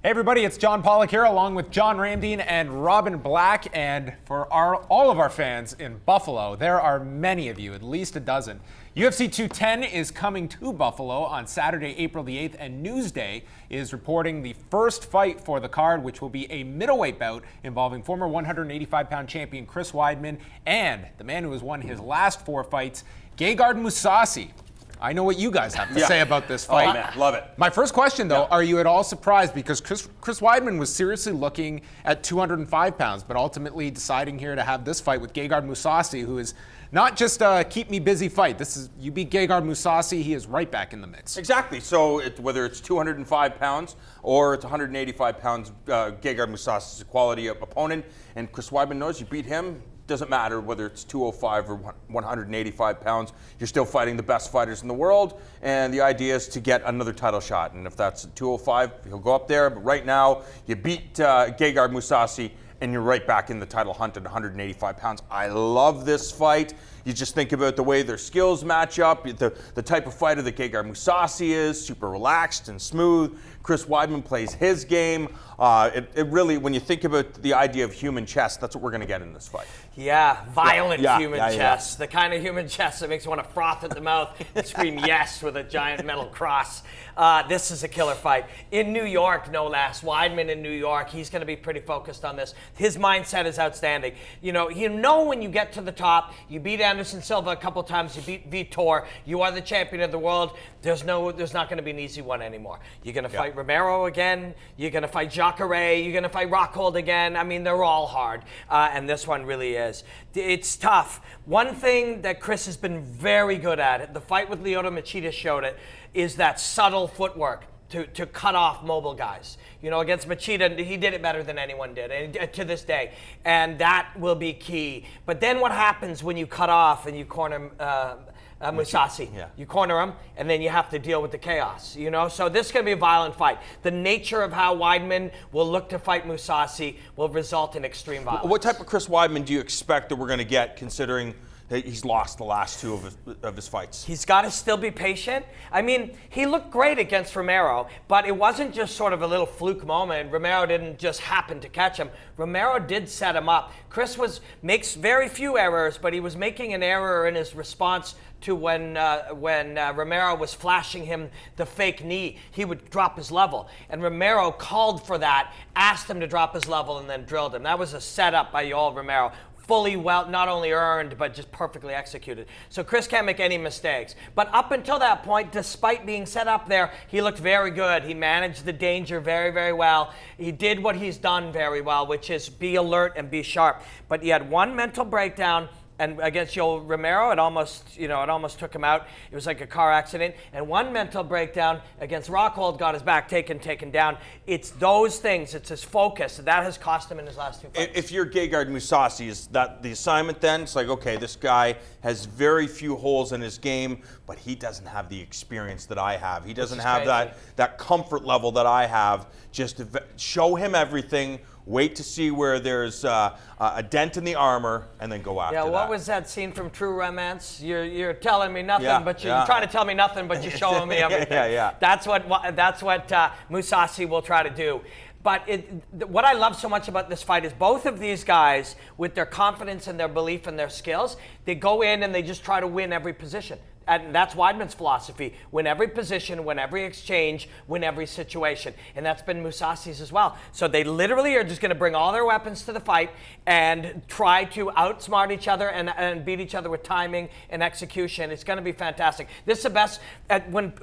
Hey everybody, it's John Pollock here along with John Ramdeen and Robin Black. And for all of our fans in Buffalo, there are many of you, at least a dozen. UFC 210 is coming to Buffalo on Saturday, April the 8th, and Newsday is reporting the first fight for the card, which will be a middleweight bout involving former 185-pound champion Chris Weidman and the man who has won his last 4 fights, Gegard Mousasi. I know what you guys have to say about this fight. Oh, man, love it. My first question, though, are you at all surprised? Because Chris Weidman was seriously looking at 205 pounds, but ultimately deciding here to have this fight with Gegard Mousasi, who is not just a keep-me-busy fight. This is, you beat Gegard Mousasi, he is right back in the mix. Exactly. So whether it's 205 pounds or it's 185 pounds, Gegard Mousasi is a quality opponent, and Chris Weidman knows you beat him. Doesn't matter whether it's 205 or 185 pounds, you're still fighting the best fighters in the world, and the idea is to get another title shot. And if that's 205, he'll go up there. But right now, you beat Gegard Mousasi, and you're right back in the title hunt at 185 pounds. I love this fight. You just think about the way their skills match up, the type of fighter that Gegard Mousasi is, super relaxed and smooth. Chris Weidman plays his game. It really, when you think about the idea of human chess, that's what we're going to get in this fight. Yeah, violent human chess. The kind of human chess that makes you want to froth at the mouth and scream yes with a giant metal cross. This is a killer fight. In New York, no less. Weidman in New York, he's going to be pretty focused on this. His mindset is outstanding. You know when you get to the top, you beat Anderson Silva a couple times, you beat Vitor, you are the champion of the world. There's not going to be an easy one anymore. You're going to fight Romero again. You're going to fight Jacare. You're going to fight Rockhold again. I mean, they're all hard, and this one really is. It's tough. One thing that Chris has been very good at, the fight with Lyoto Machida showed it, is that subtle footwork to cut off mobile guys. Against Machida, he did it better than anyone did, and to this day. And that will be key. But then what happens when you cut off and you corner Mousasi? You corner him, and then you have to deal with the chaos. So this is going to be a violent fight. The nature of how Weidman will look to fight Mousasi will result in extreme violence. What type of Chris Weidman do you expect that we're going to get, considering that he's lost the last 2 of his fights? He's got to still be patient. I mean, he looked great against Romero, but it wasn't just sort of a little fluke moment. Romero didn't just happen to catch him. Romero did set him up. Chris makes very few errors, but he was making an error in his response to when Romero was flashing him the fake knee. He would drop his level. And Romero called for that, asked him to drop his level, and then drilled him. That was a setup by Yoel Romero. Fully well, not only earned, but just perfectly executed. So Chris can't make any mistakes. But up until that point, despite being set up there, he looked very good. He managed the danger very, very well. He did what he's done very well, which is be alert and be sharp. But he had one mental breakdown. And against Yoel Romero, it almost took him out. It was like a car accident. And one mental breakdown against Rockhold, got his back taken down. It's those things. It's his focus. That has cost him in his last 2 fights. If you're Gegard Mousasi, is that the assignment then? It's like, okay, this guy has very few holes in his game, but he doesn't have the experience that I have. He doesn't have that comfort level that I have. Just to show him everything. Wait to see where there's a dent in the armor, and then go after that. Yeah, what was that scene from True Romance? You're telling me nothing, but you're trying to tell me nothing, but you're showing me everything. That's what Mousasi will try to do. But what I love so much about this fight is both of these guys, with their confidence and their belief and their skills, they go in and they just try to win every position. And that's Weidman's philosophy. Win every position, win every exchange, win every situation. And that's been Mousasi's as well. So they literally are just going to bring all their weapons to the fight and try to outsmart each other and beat each other with timing and execution. It's going to be fantastic. This is the best,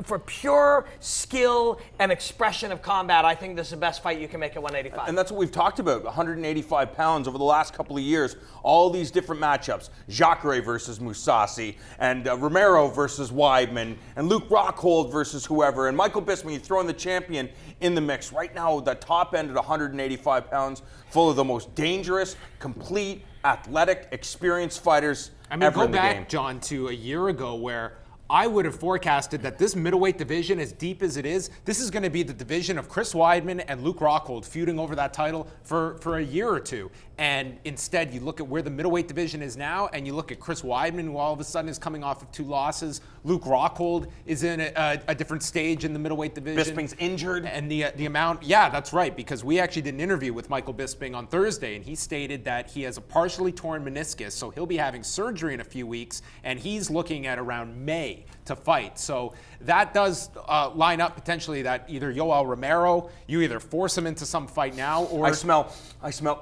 for pure skill and expression of combat, I think this is the best fight you can make at 185. And that's what we've talked about, 185 pounds over the last couple of years. All these different matchups. Jacare versus Mousasi, and Romero versus Weidman, and Luke Rockhold versus whoever, and Michael Bisping. You throw in the champion in the mix. Right now, the top end at 185 pounds, full of the most dangerous, complete, athletic, experienced fighters ever in the game. Go back, John, to a year ago where I would have forecasted that this middleweight division, as deep as it is, this is going to be the division of Chris Weidman and Luke Rockhold feuding over that title for a year or two. And instead, you look at where the middleweight division is now, and you look at Chris Weidman, who all of a sudden is coming off of 2 losses. Luke Rockhold is in a different stage in the middleweight division. Bisping's injured. And the amount, yeah, that's right, because we actually did an interview with Michael Bisping on Thursday, and he stated that he has a partially torn meniscus, so he'll be having surgery in a few weeks, and he's looking at around May to fight. So that does line up potentially that either Yoel Romero, you either force him into some fight now, or I smell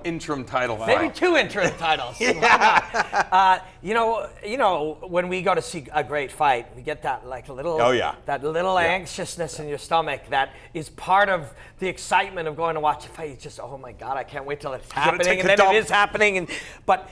interim title. Maybe 2 interim titles. You know, when we go to see a great fight, we get that like little, anxiousness in your stomach that is part of the excitement of going to watch a fight. It's just, oh my God, I can't wait till it's happening, and then it is happening. But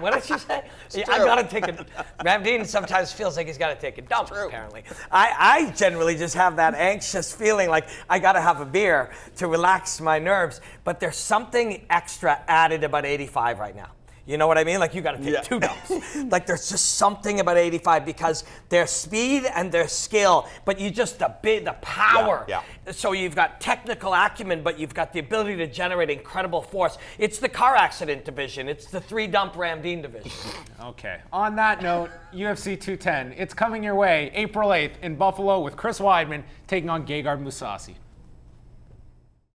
what did you say? I gotta take a. Ramdeen sometimes feels like he's gotta take a dump. Apparently, I generally just have that anxious feeling like I gotta have a beer to relax my nerves. But there's something extra added about 85 right now. You know what I mean? Like you got to take 2 dumps. Like there's just something about 85 because their speed and their skill, but you just the power. Yeah. So you've got technical acumen, but you've got the ability to generate incredible force. It's the car accident division. It's the 3-dump Ramdeen division. Okay. On that note, UFC 210, it's coming your way April 8th in Buffalo with Chris Weidman taking on Gegard Mousasi.